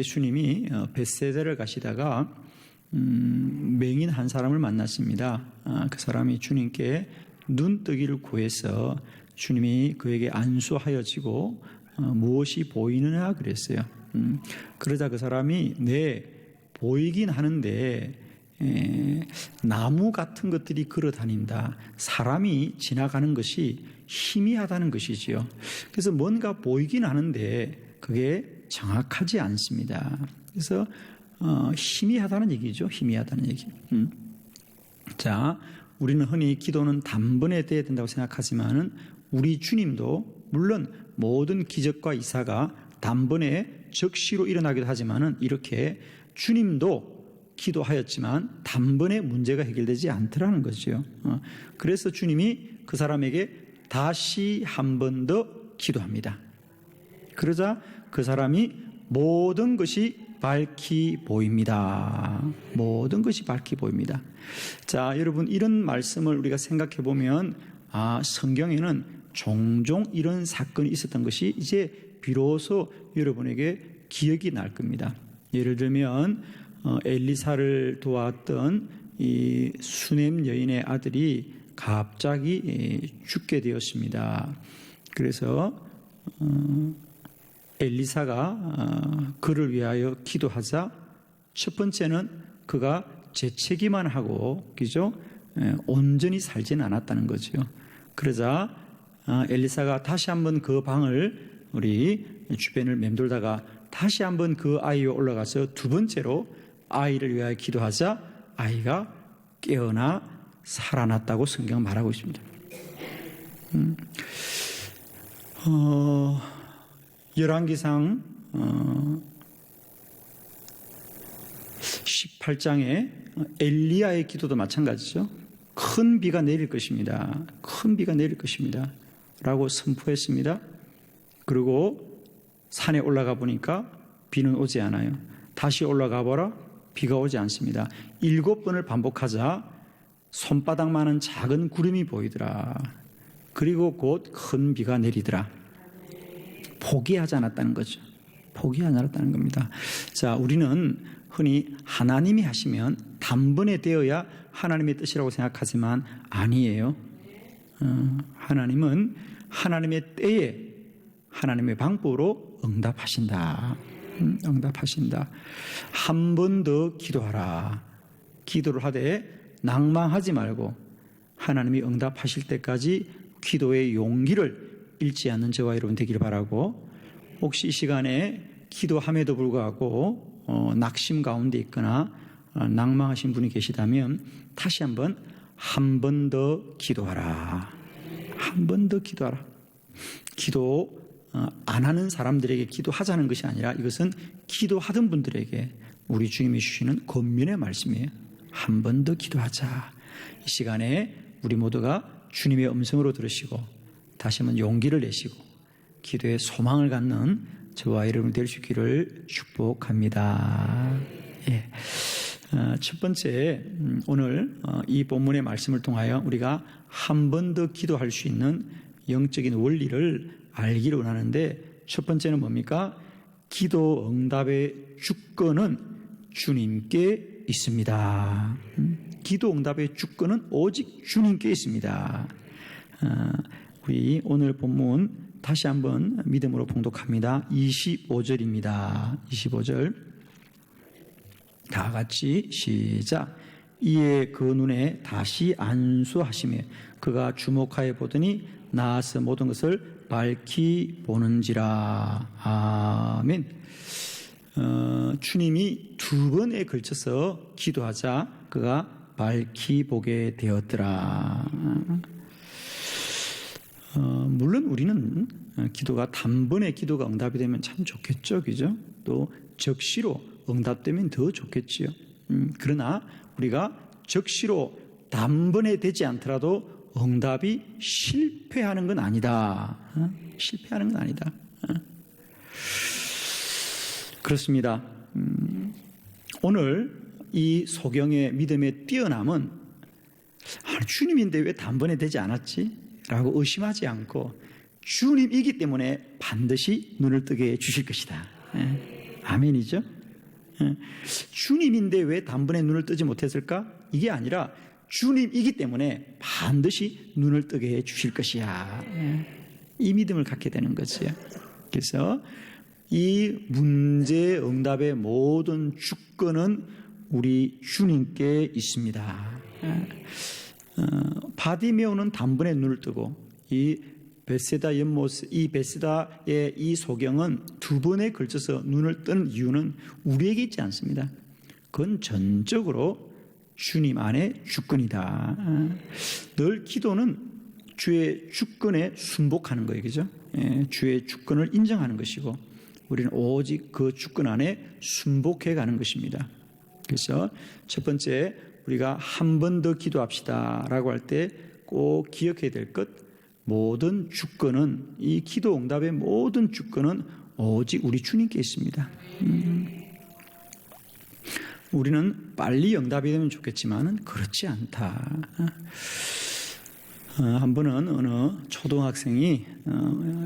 예수님이 벳세다를 가시다가 맹인 한 사람을 만났습니다. 그 사람이 주님께 눈뜨기를 구해서 주님이 그에게 안수하여지고 무엇이 보이느냐 그랬어요. 그러자 그 사람이 보이긴 하는데 나무 같은 것들이 걸어다닌다. 사람이 지나가는 것이 희미하다는 것이지요. 그래서 뭔가 보이긴 하는데 그게 정확하지 않습니다. 그래서 희미하다는 얘기죠. 희미하다는 얘기. 자, 우리는 흔히 기도는 단번에 돼야 된다고 생각하지만은 우리 주님도 물론 모든 기적과 이사가 단번에 즉시로 일어나기도 하지만은 이렇게 주님도 기도하였지만 단번에 문제가 해결되지 않더라는 거죠. 그래서 주님이 그 사람에게 다시 한 번 더 기도합니다. 그러자 그 사람이 모든 것이 밝히 보입니다. 모든 것이 밝히 보입니다. 자, 여러분, 이런 말씀을 우리가 생각해 보면 성경에는 종종 이런 사건이 있었던 것이 이제 비로소 여러분에게 기억이 날 겁니다. 예를 들면 엘리사를 도왔던 이 수넴 여인의 아들이 갑자기 죽게 되었습니다. 그래서 엘리사가 그를 위하여 기도하자 첫 번째는 그가 재채기만 하고 그죠? 온전히 살지는 않았다는 거죠. 그러자 엘리사가 다시 한번 그 방을 우리 주변을 맴돌다가 다시 한번 그 아이와 올라가서 두 번째로 아이를 위하여 기도하자 아이가 깨어나 살아났다고 성경은 말하고 있습니다. 열왕기상 18장에 엘리야의 기도도 마찬가지죠. 큰 비가 내릴 것입니다. 큰 비가 내릴 것입니다. 라고 선포했습니다. 그리고 산에 올라가 보니까 비는 오지 않아요. 다시 올라가 보라, 비가 오지 않습니다. 7번을 반복하자 손바닥만한 작은 구름이 보이더라. 그리고 곧 큰 비가 내리더라. 포기하지 않았다는 거죠. 포기하지 않았다는 겁니다. 자, 우리는 흔히 하나님이 하시면 단번에 되어야 하나님의 뜻이라고 생각하지만 아니에요. 하나님은 하나님의 때에 하나님의 방법으로 응답하신다. 응답하신다. 한 번 더 기도하라. 기도를 하되 낭망하지 말고 하나님이 응답하실 때까지 기도의 용기를 잃지 않는 저와 여러분 되기를 바라고, 혹시 이 시간에 기도함에도 불구하고 낙심 가운데 있거나 낭망하신 분이 계시다면 다시 한 번 더 기도하라. 한 번 더 기도하라. 기도 안 하는 사람들에게 기도하자는 것이 아니라 이것은 기도하던 분들에게 우리 주님이 주시는 권면의 말씀이에요. 한 번 더 기도하자. 이 시간에 우리 모두가 주님의 음성으로 들으시고 다시 한번 용기를 내시고 기도에 소망을 갖는 저와 여러분 될 수 있기를 축복합니다. 예. 첫 번째, 오늘 이 본문의 말씀을 통하여 우리가 한 번 더 기도할 수 있는 영적인 원리를 알기를 원하는데, 첫 번째는 뭡니까? 기도 응답의 주권은 주님께 있습니다. 기도 응답의 주권은 오직 주님께 있습니다. 우리 오늘 본문 다시 한번 믿음으로 봉독합니다. 25절입니다. 25절 다 같이 시작. 이에 그 눈에 다시 안수하시며 그가 주목하여 보더니 나아서 모든 것을 밝히 보는지라. 아멘. 주님이 두 번에 걸쳐서 기도하자 그가 밝히 보게 되었더라. 물론 우리는 기도가 단번에 기도가 응답이 되면 참 좋겠죠, 그죠? 또 적시로 응답되면 더 좋겠지요. 그러나 우리가 적시로 단번에 되지 않더라도 응답이 실패하는 건 아니다. 실패하는 건 아니다. 그렇습니다. 오늘 이 소경의 믿음의 뛰어남은 주님인데 왜 단번에 되지 않았지? 라고 의심하지 않고 주님이기 때문에 반드시 눈을 뜨게 해주실 것이다. 아멘이죠? 주님인데 왜 단번에 눈을 뜨지 못했을까? 이게 아니라 주님이기 때문에 반드시 눈을 뜨게 해 주실 것이야. 이 믿음을 갖게 되는 거죠. 그래서 이 문제 응답의 모든 주권은 우리 주님께 있습니다. 바디메오는 단번에 눈을 뜨고 이 베세다 연못, 이 베세다의 이 소경은 두 번에 걸쳐서 눈을 뜬 이유는 우리에게 있지 않습니다. 그건 전적으로 주님 안에 주권이다. 늘 기도는 주의 주권에 순복하는 거예요. 그죠? 주의 주권을 인정하는 것이고 우리는 오직 그 주권 안에 순복해 가는 것입니다. 그래서 첫 번째 우리가 한 번 더 기도합시다 라고 할 때 꼭 기억해야 될 것, 모든 주권은, 이 기도 응답의 모든 주권은 오직 우리 주님께 있습니다. 우리는 빨리 응답이 되면 좋겠지만 그렇지 않다. 한 번은 어느 초등학생이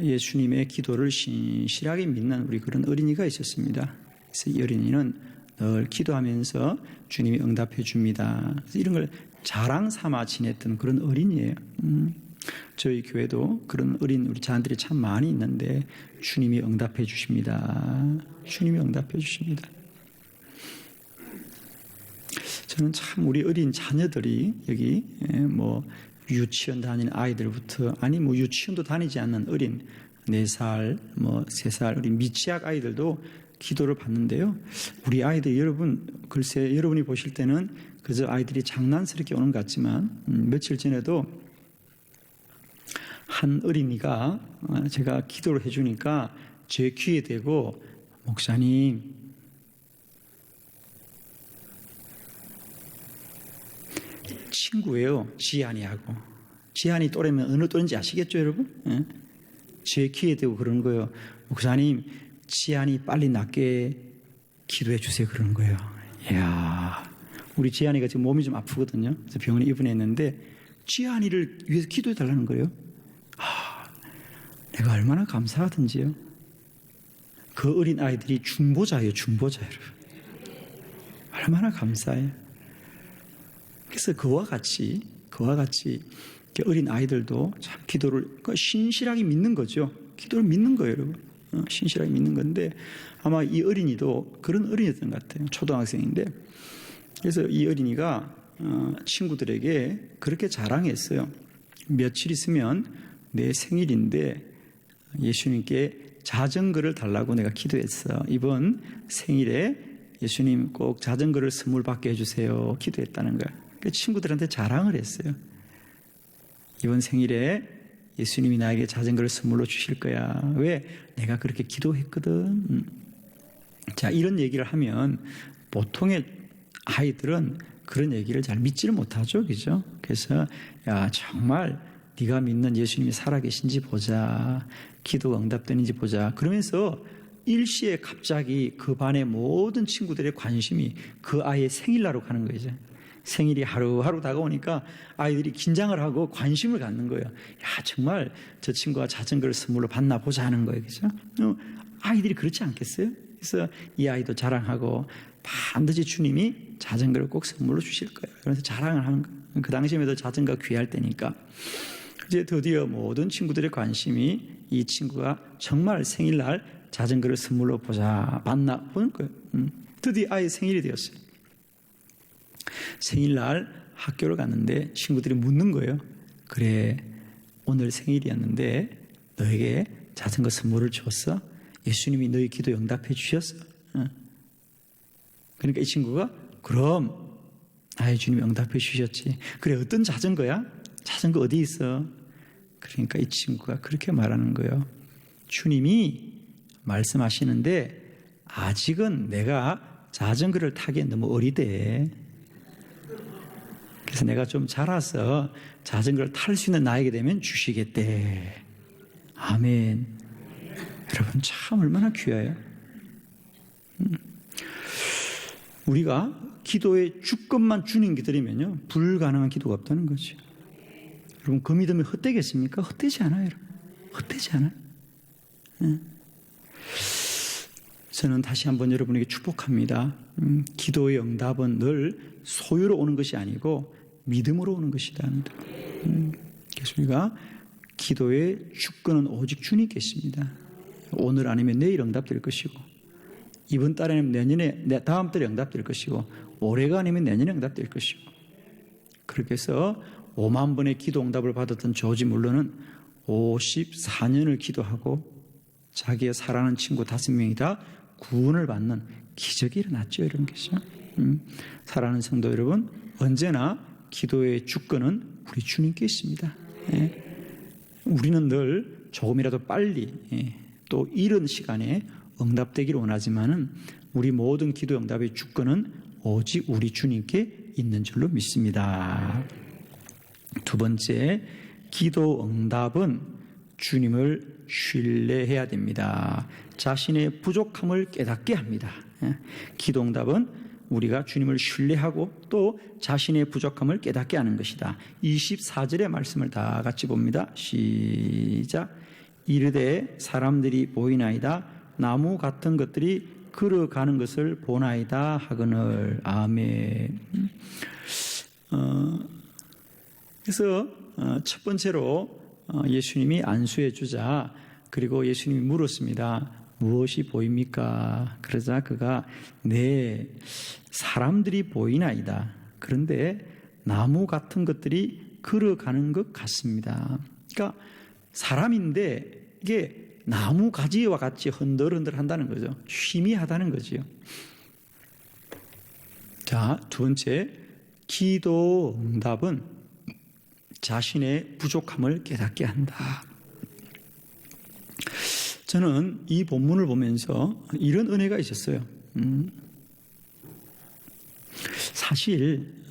예수님의 기도를 신실하게 믿는 우리 그런 어린이가 있었습니다. 그래서 이 어린이는 늘 기도하면서 주님이 응답해 줍니다. 이런 걸 자랑 삼아 지냈던 그런 어린이에요. 저희 교회도 그런 어린 우리 자녀들이 참 많이 있는데 주님이 응답해 주십니다. 주님이 응답해 주십니다. 저는 참 우리 어린 자녀들이 여기 뭐 유치원 다니는 아이들부터, 아니 뭐 유치원도 다니지 않는 어린 4살, 뭐 3살 어린 미취학 아이들도 기도를 받는데요. 우리 아이들 여러분, 글쎄 여러분이 보실 때는 그저 아이들이 장난스럽게 오는 것 같지만 며칠 전에도 한 어린이가 제가 기도를 해주니까 제 귀에 대고 목사님, 친구예요. 지한이하고. 지한이 또래면 어느 또래인지 아시겠죠, 여러분? 제 귀에 대고 그러는 거예요. 목사님, 지한이 빨리 낫게 기도해 주세요. 그러는 거예요. 이야, 우리 지한이가 지금 몸이 좀 아프거든요. 그래서 병원에 입원했는데 지한이를 위해서 기도해 달라는 거예요. 내가 얼마나 감사하든지요. 그 어린 아이들이 중보자예요. 중보자예요. 얼마나 감사해요. 그래서 그와 같이 어린 아이들도 참 기도를 신실하게 믿는 거죠. 기도를 믿는 거예요, 여러분. 신실하게 믿는 건데 아마 이 어린이도 그런 어린이였던 것 같아요. 초등학생인데. 그래서 이 어린이가 친구들에게 그렇게 자랑했어요. 며칠 있으면 내 생일인데 예수님께 자전거를 달라고 내가 기도했어. 이번 생일에 예수님 꼭 자전거를 선물 받게 해주세요. 기도했다는 거야. 친구들한테 자랑을 했어요. 이번 생일에 예수님이 나에게 자전거를 선물로 주실 거야. 왜? 내가 그렇게 기도했거든. 자, 이런 얘기를 하면 보통의 아이들은 그런 얘기를 잘 믿지를 못하죠. 그죠? 그래서 야, 정말 네가 믿는 예수님이 살아계신지 보자. 기도가 응답되는지 보자. 그러면서 일시에 갑자기 그 반의 모든 친구들의 관심이 그 아이의 생일날로 가는 거죠. 생일이 하루하루 다가오니까 아이들이 긴장을 하고 관심을 갖는 거예요. 야, 정말 저 친구가 자전거를 선물로 받나 보자 하는 거예요. 그죠? 아이들이 그렇지 않겠어요? 그래서 이 아이도 자랑하고 반드시 주님이 자전거를 꼭 선물로 주실 거예요. 그래서 자랑을 하는 거예요. 그 당시에도 자전거가 귀할 때니까. 이제 드디어 모든 친구들의 관심이 이 친구가 정말 생일날 자전거를 선물로 받나 보는 거예요. 드디어 아이의 생일이 되었어요. 생일날 학교를 갔는데 친구들이 묻는 거예요. 그래, 오늘 생일이었는데 너에게 자전거 선물을 줬어? 예수님이 너희 기도 응답해 주셨어? 그러니까 이 친구가 그럼 아예 주님이 응답해 주셨지. 그래, 어떤 자전거야? 자전거 어디 있어? 그러니까 이 친구가 그렇게 말하는 거예요. 주님이 말씀하시는데 아직은 내가 자전거를 타기엔 너무 어리대. 그래서 내가 좀 자라서 자전거를 탈 수 있는 나이가 되면 주시겠대. 아멘. 여러분 참 얼마나 귀해요. 우리가 기도의 주권만 주님 기다리면요 불가능한 기도가 없다는 거죠. 여러분 그 믿음이 헛되겠습니까? 헛되지 않아요. 여러분. 헛되지 않아요. 저는 다시 한번 여러분에게 축복합니다. 기도의 응답은 늘 소유로 오는 것이 아니고 믿음으로 오는 것이다. 그래서 우리가 기도의 주권은 오직 주님께 있습니다. 오늘 아니면 내일 응답될 것이고, 이번 달에 아니면 내년에, 다음 달에 응답될 것이고, 올해가 아니면 내년에 응답될 것이고. 그렇게 해서 5만 번의 기도 응답을 받았던 조지 물러는 54년을 기도하고 자기의 사랑하는 친구 5명이 다 구원을 받는 기적이 일어났죠. 이런 것이죠. 사랑하는 성도 여러분, 언제나 기도의 주권은 우리 주님께 있습니다. 우리는 늘 조금이라도 빨리 또 이른 시간에 응답되기를 원하지만은 우리 모든 기도 응답의 주권은 오직 우리 주님께 있는 줄로 믿습니다. 두 번째, 기도 응답은 주님을 신뢰해야 됩니다. 자신의 부족함을 깨닫게 합니다. 기도 응답은 우리가 주님을 신뢰하고 또 자신의 부족함을 깨닫게 하는 것이다. 24절의 말씀을 다 같이 봅니다. 시작. 이르되 사람들이 보이나이다. 나무 같은 것들이 걸어가는 것을 보나이다 하거늘. 아멘. 그래서 첫 번째로 예수님이 안수해 주자, 그리고 예수님이 물었습니다. 무엇이 보입니까? 그러자 그가 네, 사람들이 보이나이다. 그런데 나무 같은 것들이 걸어가는 것 같습니다. 그러니까 사람인데 이게 나무 가지와 같이 흔들흔들 한다는 거죠. 희미하다는 거지요. 자, 두 번째, 기도 응답은 자신의 부족함을 깨닫게 한다. 저는 이 본문을 보면서 이런 은혜가 있었어요. 사실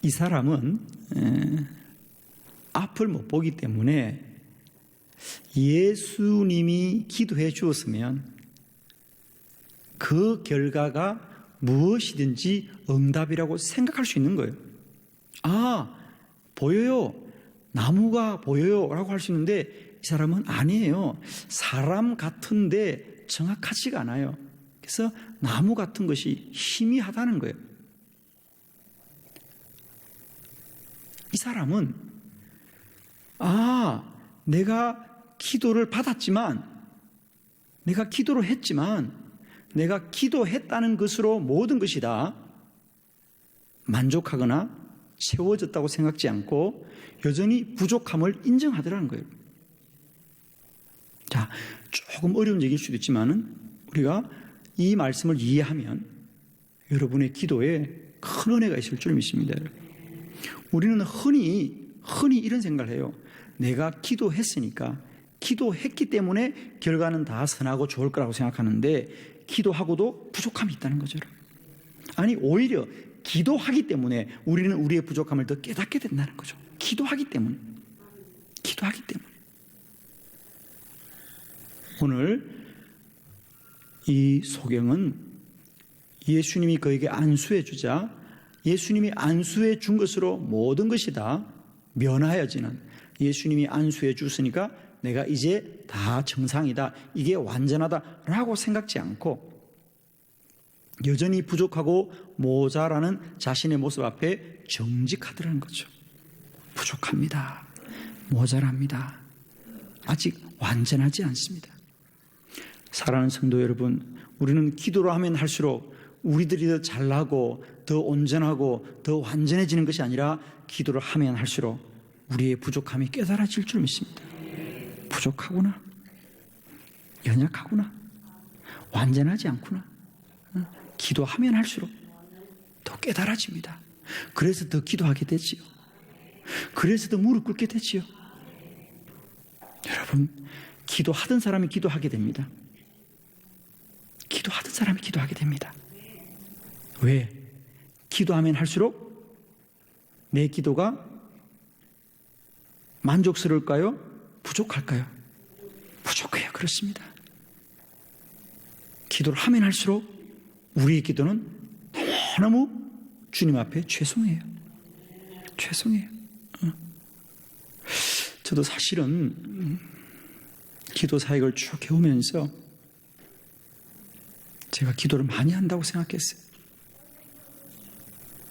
이 사람은 앞을 못 보기 때문에 예수님이 기도해 주었으면 그 결과가 무엇이든지 응답이라고 생각할 수 있는 거예요. 아, 보여요. 나무가 보여요. 라고 할 수 있는데 이 사람은 아니에요. 사람 같은데 정확하지가 않아요. 그래서 나무 같은 것이 희미하다는 거예요. 이 사람은 내가 기도를 받았지만, 내가 기도를 했지만, 내가 기도했다는 것으로 모든 것이 다 만족하거나 채워졌다고 생각지 않고 여전히 부족함을 인정하더라는 거예요. 자, 조금 어려운 얘기일 수도 있지만은 우리가 이 말씀을 이해하면 여러분의 기도에 큰 은혜가 있을 줄 믿습니다. 우리는 흔히 이런 생각을 해요. 내가 기도했으니까, 기도했기 때문에 결과는 다 선하고 좋을 거라고 생각하는데 기도하고도 부족함이 있다는 거죠. 아니, 오히려 기도하기 때문에 우리는 우리의 부족함을 더 깨닫게 된다는 거죠. 기도하기 때문에. 오늘 이 소경은 예수님이 그에게 안수해 주자 예수님이 안수해 준 것으로 모든 것이 다 면하여지는, 예수님이 안수해 주시니까 내가 이제 다 정상이다, 이게 완전하다라고 생각지 않고 여전히 부족하고 모자라는 자신의 모습 앞에 정직하더라는 거죠. 부족합니다. 모자랍니다. 아직 완전하지 않습니다. 사랑하는 성도 여러분, 우리는 기도를 하면 할수록 우리들이 더 잘나고 더 온전하고 더 완전해지는 것이 아니라 기도를 하면 할수록 우리의 부족함이 깨달아질 줄 믿습니다. 부족하구나, 연약하구나, 완전하지 않구나. 기도하면 할수록 더 깨달아집니다. 그래서 더 기도하게 되지요. 그래서 더 무릎 꿇게 되지요. 여러분, 기도하던 사람이 기도하게 됩니다. 기도하던 사람이 기도하게 됩니다. 왜? 기도하면 할수록 내 기도가 만족스러울까요? 부족할까요? 부족해요. 그렇습니다. 기도를 하면 할수록 우리의 기도는 너무너무 주님 앞에 죄송해요. 저도 사실은 기도 사역을 쭉 해오면서 제가 기도를 많이 한다고 생각했어요.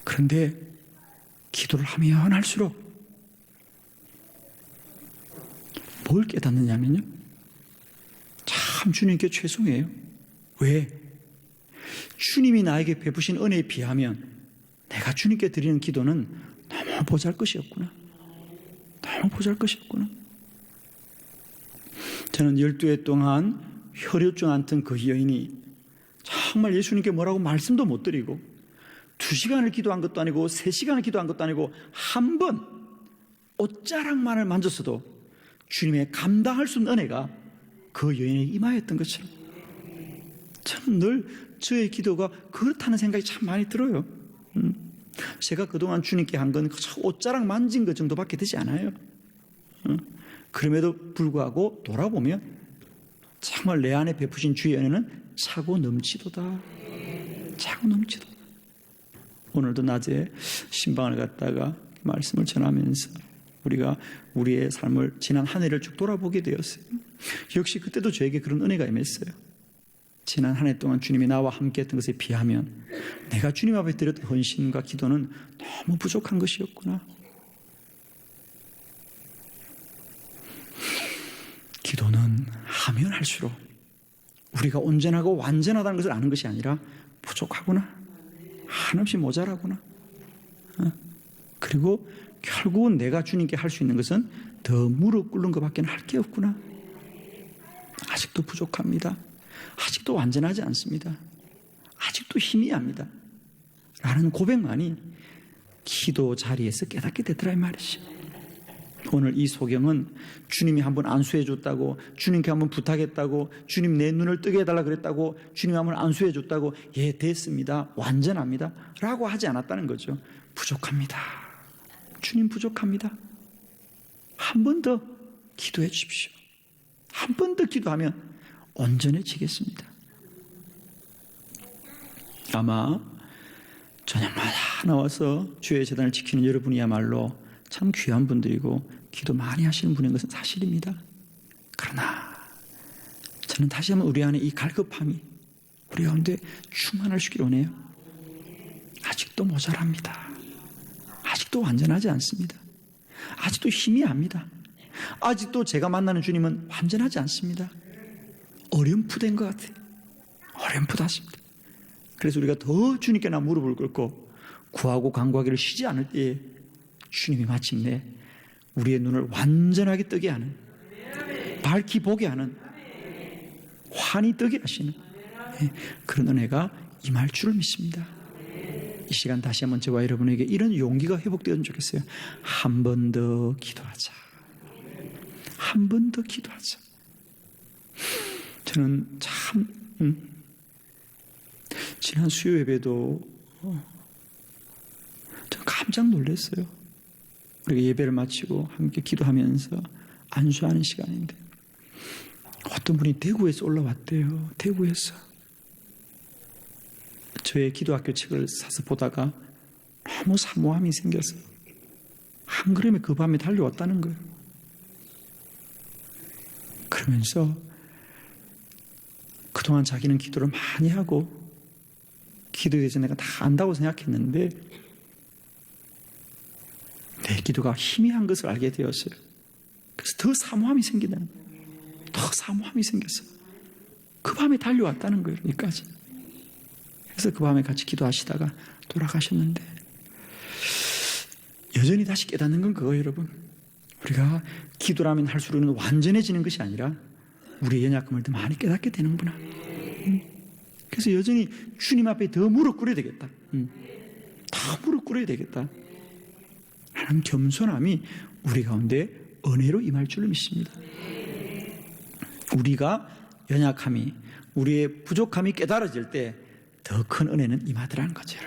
그런데 기도를 하면 할수록 뭘 깨닫느냐면요, 참 주님께 죄송해요. 왜? 주님이 나에게 베푸신 은혜에 비하면 내가 주님께 드리는 기도는 너무 보잘것이었구나. 너무 보잘것이었구나. 저는 12해 동안 혈류증 앓던 그 여인이 정말 예수님께 뭐라고 말씀도 못 드리고 2시간을 기도한 것도 아니고 3시간을 기도한 것도 아니고 한 번 옷자락만을 만졌어도 주님의 감당할 수 없는 은혜가 그 여인에게 임하였던 것처럼, 저는 늘 저의 기도가 그렇다는 생각이 참 많이 들어요. 제가 그동안 주님께 한 건 옷자락 만진 것 정도밖에 되지 않아요. 그럼에도 불구하고 돌아보면 정말 내 안에 베푸신 주의 은혜는 차고 넘치도다. 차고 넘치도다. 오늘도 낮에 신방을 갔다가 말씀을 전하면서 우리가 우리의 삶을 지난 한 해를 쭉 돌아보게 되었어요. 역시 그때도 저에게 그런 은혜가 임했어요. 지난 한 해 동안 주님이 나와 함께 했던 것에 비하면 내가 주님 앞에 드렸던 헌신과 기도는 너무 부족한 것이었구나. 기도는 하면 할수록 우리가 온전하고 완전하다는 것을 아는 것이 아니라 부족하구나, 한없이 모자라구나. 그리고 결국은 내가 주님께 할 수 있는 것은 더 무릎 꿇는 것밖에 할 게 없구나. 아직도 부족합니다. 아직도 완전하지 않습니다. 아직도 희미합니다. 라는 고백만이 기도 자리에서 깨닫게 되더라 이 말이죠. 오늘 이 소경은 주님이 한번 안수해 줬다고, 주님께 한번 부탁했다고, 주님 내 눈을 뜨게 해달라 그랬다고, 주님 한번 안수해 줬다고, 예 됐습니다, 완전합니다 라고 하지 않았다는 거죠. 부족합니다. 주님 부족합니다. 한 번 더 기도해 주십시오. 한 번 더 기도하면 온전해지겠습니다. 아마 저녁마다 나와서 주의 제단을 지키는 여러분이야말로 참 귀한 분들이고 기도 많이 하시는 분인 것은 사실입니다. 그러나 저는 다시 한번 우리 안에 이 갈급함이 우리 가운데 충만할 수 있기를 원해요. 아직도 모자랍니다. 아직도 완전하지 않습니다. 아직도 희미합니다. 아직도 제가 만나는 주님은 완전하지 않습니다. 어렴풋된 것 같아요. 어렴풋하십니다. 그래서 우리가 더 주님께 나 무릎을 꿇고 구하고 간구하기를 쉬지 않을 때에 주님이 마침내 우리의 눈을 완전하게 뜨게 하는, 밝히 보게 하는, 환히 뜨게 하시는 그런 은혜가 임할 줄을 믿습니다. 이 시간 다시 한번 저와 여러분에게 이런 용기가 회복되었으면 좋겠어요. 한 번 더 기도하자. 한 번 더 기도하자. 저는 참 지난 수요 예배도 저는 깜짝 놀랐어요. 우리가 예배를 마치고 함께 기도하면서 안수하는 시간인데 어떤 분이 대구에서 올라왔대요. 대구에서. 저의 기도학교 책을 사서 보다가 너무 사모함이 생겨서 한 걸음에 그 밤에 달려왔다는 거예요. 그러면서 그동안 자기는 기도를 많이 하고 기도에 대해서 내가 다 안다고 생각했는데 내 기도가 희미한 것을 알게 되었어요. 그래서 더 사모함이 생기는, 더 사모함이 생겼어요. 그 밤에 달려왔다는 거예요. 여기까지. 그래서 그 밤에 같이 기도하시다가 돌아가셨는데 여전히 다시 깨닫는 건 그거예요, 여러분. 우리가 기도라면 할수록은 완전해지는 것이 아니라 우리의 연약함을 더 많이 깨닫게 되는구나. 그래서 여전히 주님 앞에 더 무릎 꿇어야 되겠다. 더 무릎 꿇어야 되겠다. 하는 겸손함이 우리 가운데 은혜로 임할 줄을 믿습니다. 우리가 연약함이, 우리의 부족함이 깨달아질 때 더 큰 은혜는 임하더라는 거죠.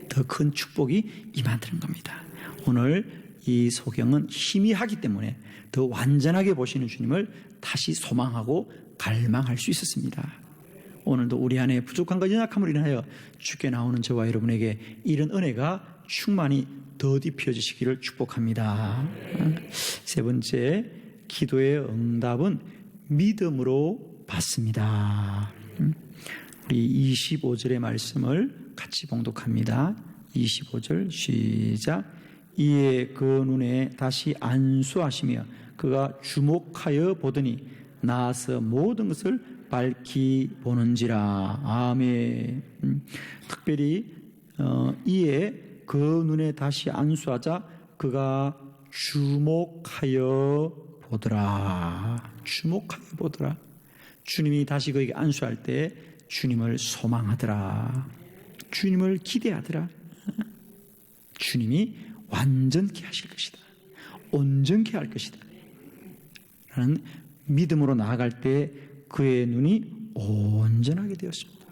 더 큰 축복이 임하더라는 겁니다. 오늘 이 소경은 희미하기 때문에 더 완전하게 보시는 주님을 다시 소망하고 갈망할 수 있었습니다. 오늘도 우리 안에 부족함과 연약함을 인하여 주께 나오는 저와 여러분에게 이런 은혜가 충만히 더디펴지시기를 축복합니다. 세 번째, 기도의 응답은 믿음으로 받습니다. 우리 25절의 말씀을 같이 봉독합니다. 25절 시작. 이에 그 눈에 다시 안수하시며 그가 주목하여 보더니 나아서 모든 것을 밝히 보는지라. 아멘. 특별히 이에 그 눈에 다시 안수하자 그가 주목하여 보더라. 주목하여 보더라. 주님이 다시 그에게 안수할 때 주님을 소망하더라. 주님을 기대하더라. 주님이 완전케 하실 것이다. 온전케 할 것이다. 라는 믿음으로 나아갈 때 그의 눈이 온전하게 되었습니다.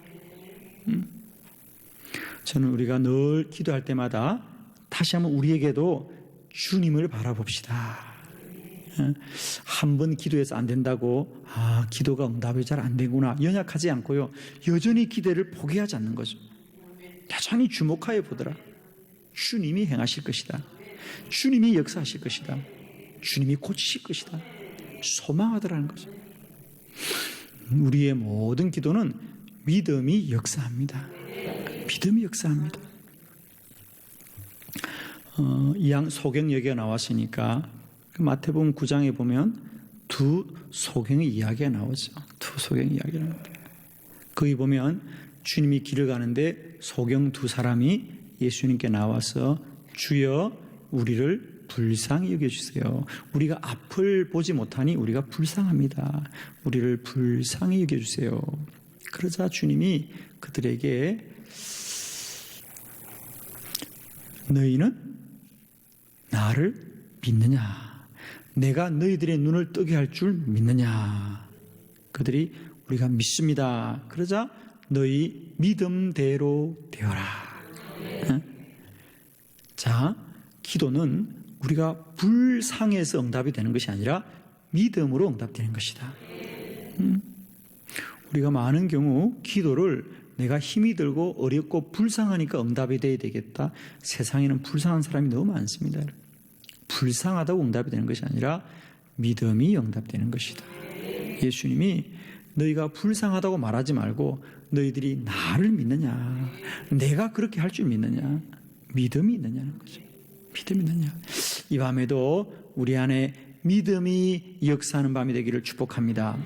저는 우리가 늘 기도할 때마다 다시 한번 우리에게도 주님을 바라봅시다. 한 번 기도해서 안 된다고 기도가 응답이 잘 안 되구나 연약하지 않고요, 여전히 기대를 포기하지 않는 거죠. 여전히 주목하여 보더라. 주님이 행하실 것이다. 주님이 역사하실 것이다. 주님이 고치실 것이다. 소망하더라는 거죠. 우리의 모든 기도는 믿음이 역사합니다. 믿음이 역사합니다. 이양 소경 얘기가 나왔으니까 마태복음 9장에 보면 두 소경의 이야기가 나오죠. 두 소경의 이야기가 나옵니다. 거기 보면 주님이 길을 가는데 소경 두 사람이 예수님께 나와서 주여 우리를 불쌍히 여겨주세요. 우리가 앞을 보지 못하니 우리가 불쌍합니다. 우리를 불쌍히 여겨주세요. 그러자 주님이 그들에게 너희는 나를 믿느냐? 내가 너희들의 눈을 뜨게 할 줄 믿느냐? 그들이 우리가 믿습니다. 그러자 너희 믿음대로 되어라. 자, 기도는 우리가 불상해서 응답이 되는 것이 아니라 믿음으로 응답되는 것이다. 우리가 많은 경우 기도를 내가 힘이 들고 어렵고 불쌍하니까 응답이 돼야 되겠다. 세상에는 불쌍한 사람이 너무 많습니다. 불쌍하다고 응답이 되는 것이 아니라 믿음이 응답되는 것이다. 예수님이 너희가 불쌍하다고 말하지 말고 너희들이 나를 믿느냐, 내가 그렇게 할 줄 믿느냐, 믿음이 있느냐는 거죠. 믿음이 있느냐. 이 밤에도 우리 안에 믿음이 역사하는 밤이 되기를 축복합니다.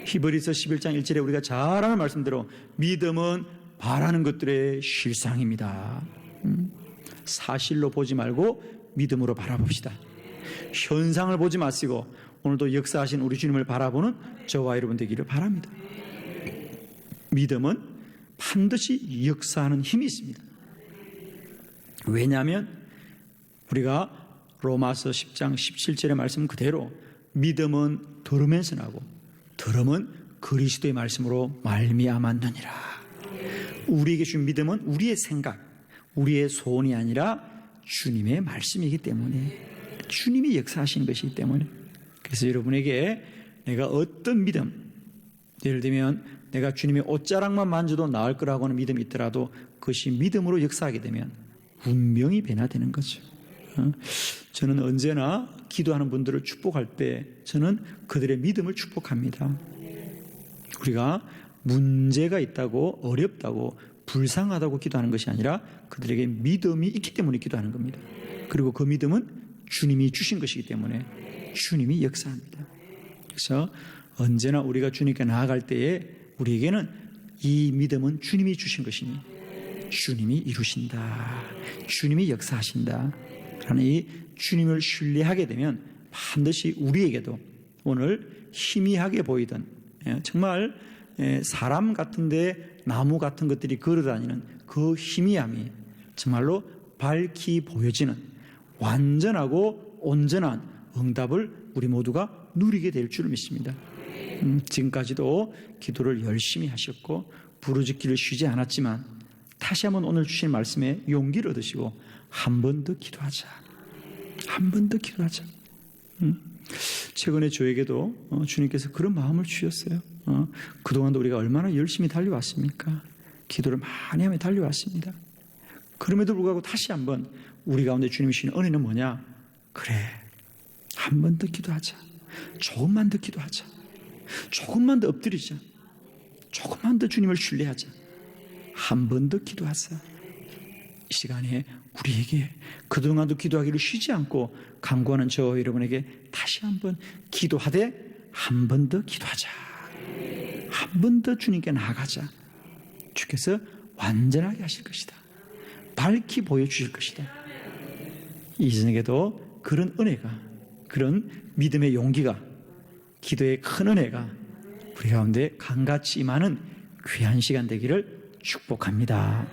히브리서 11장 1절에 우리가 잘 아는 말씀대로 믿음은 바라는 것들의 실상입니다. 사실로 보지 말고 믿음으로 바라봅시다. 현상을 보지 마시고 오늘도 역사하신 우리 주님을 바라보는 저와 여러분 되기를 바랍니다. 믿음은 반드시 역사하는 힘이 있습니다. 왜냐하면 우리가 로마서 10장 17절의 말씀 그대로 믿음은 들으면서 나고 들음은 그리스도의 말씀으로 말미암았느니라. 우리에게 준 믿음은 우리의 생각, 우리의 소원이 아니라 주님의 말씀이기 때문에, 주님이 역사하시는 것이기 때문에. 그래서 여러분에게 내가 어떤 믿음, 예를 들면 내가 주님의 옷자락만 만져도 나을 거라고 하는 믿음이 있더라도 그것이 믿음으로 역사하게 되면 운명이 변화되는 거죠. 저는 언제나 기도하는 분들을 축복할 때 저는 그들의 믿음을 축복합니다. 우리가 문제가 있다고, 어렵다고, 불쌍하다고 기도하는 것이 아니라 그들에게 믿음이 있기 때문에 기도하는 겁니다. 그리고 그 믿음은 주님이 주신 것이기 때문에 주님이 역사합니다. 그래서 언제나 우리가 주님께 나아갈 때에 우리에게는 이 믿음은 주님이 주신 것이니 주님이 이루신다, 주님이 역사하신다 라는 이 주님을 신뢰하게 되면 반드시 우리에게도 오늘 희미하게 보이던, 정말 사람 같은데 나무 같은 것들이 걸어다니는 그 희미함이 정말로 밝히 보여지는 완전하고 온전한 응답을 우리 모두가 누리게 될 줄 믿습니다. 지금까지도 기도를 열심히 하셨고 부르짖기를 쉬지 않았지만 다시 한번 오늘 주신 말씀에 용기를 얻으시고 한 번 더 기도하자, 한 번 더 기도하자. 최근에 저에게도 주님께서 그런 마음을 주셨어요. 그동안도 우리가 얼마나 열심히 달려왔습니까? 기도를 많이 하며 달려왔습니다. 그럼에도 불구하고 다시 한번 우리 가운데 주님이 주신 은혜는 뭐냐? 그래, 한 번 더 기도하자, 조금만 더 기도하자, 조금만 더 엎드리자, 조금만 더 주님을 신뢰하자. 한 번 더 기도하자. 이 시간에 우리에게 그동안도 기도하기를 쉬지 않고 간구하는 저 여러분에게 다시 한번 기도하되 한 번 더 기도하자. 한 번 더 주님께 나아가자. 주께서 완전하게 하실 것이다. 밝히 보여주실 것이다. 이 저녁에도 그런 은혜가, 그런 믿음의 용기가, 기도의 큰 은혜가 우리 가운데 강같이 임하는 귀한 시간 되기를 축복합니다.